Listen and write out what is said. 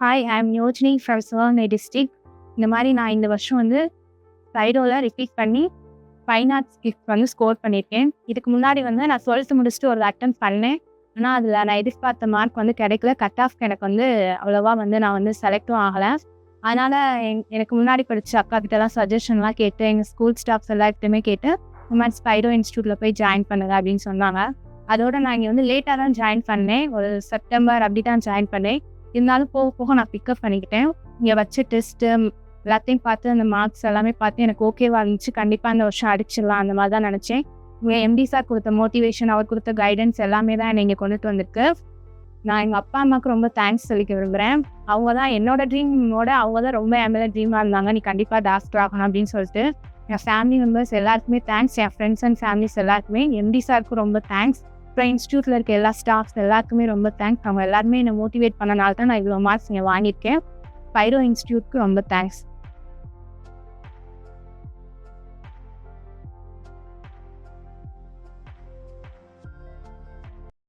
Hi, I am Yogini from Sivaganga district. இந்த மாதிரி நான் இந்த வருஷம் வந்து ஸ்பைரோவில் ரிப்பீட் பண்ணி ஃபைன் ஆர்ட்ஸ் கிஃப்ட் வந்து ஸ்கோர் பண்ணியிருக்கேன். இதுக்கு முன்னாடி வந்து நான் 12th முடிச்சுட்டு ஒரு அட்டெம்ப்ட் பண்ணேன். ஆனால் அதில் நான் எதிர்பார்த்த மார்க் வந்து கிடைக்கல. கட் ஆஃப்க்கு எனக்கு வந்து அவ்வளோவா வந்து நான் வந்து செலக்டும் ஆகலை. அதனால் எனக்கு முன்னாடி படித்த அக்கா கிட்டலாம் சஜஷன்லாம் கேட்டு எங்கள் ஸ்கூல் ஸ்டாஃப்ஸ் எல்லாருக்கிட்டையுமே கேட்டு இந்த மாதிரி ஸ்பைரோ இன்ஸ்டியூட்டில் போய் ஜாயின் பண்ணுங்க அப்படின்னு சொன்னாங்க. அதோட நான் இங்கே வந்து லேட்டாக தான் ஜாயின் பண்ணேன். ஒரு செப்டம்பர் அப்படி தான் ஜாயின் பண்ணேன். இருந்தாலும் போக போக நான் பிக்கப் பண்ணிக்கிட்டேன். இங்கே வச்ச டெஸ்ட்டு எல்லாத்தையும் பார்த்து அந்த மார்க்ஸ் எல்லாமே பார்த்து எனக்கு ஓகேவா இருந்துச்சு. கண்டிப்பாக இந்த வருஷம் அடிச்சிடலாம் அந்த மாதிரி தான் நினச்சேன். இங்கே எம்டி சார் கொடுத்த மோட்டிவேஷன், அவர் கொடுத்த கைடன்ஸ் எல்லாமே தான் என்னை இங்கே கொண்டுட்டு வந்திருக்கு. நான் எங்கள் அப்பா அம்மாவுக்கு ரொம்ப தேங்க்ஸ் சொல்லிக்க விரும்புகிறேன். அவங்க தான் என்னோட ட்ரீமோட அவங்க தான் ரொம்ப என் மேலே ட்ரீமாக இருந்தாங்க. நீ கண்டிப்பாக டாக்டர் ஆகணும் அப்படின்னு சொல்லிட்டு. என் ஃபேமிலி மெம்பர்ஸ் எல்லாருக்குமே thanks. N friends and families எல்லாருக்குமே, எம்டி சாருக்கும் ரொம்ப தேங்க்ஸ். அப்புறம் இன்ஸ்டியூட்டில் இருக்க எல்லா ஸ்டாஃப்ஸ் எல்லாருக்குமே ரொம்ப தேங்க்ஸ். அவங்க எல்லாருமே என்னை மோட்டிவேட் பண்ணனால தான் நான் இவ்வளோ மார்க்ஸ் இங்கே வாங்கியிருக்கேன். ஸ்பைரோ இன்ஸ்டியூட்க்கு ரொம்ப தேங்க்ஸ்.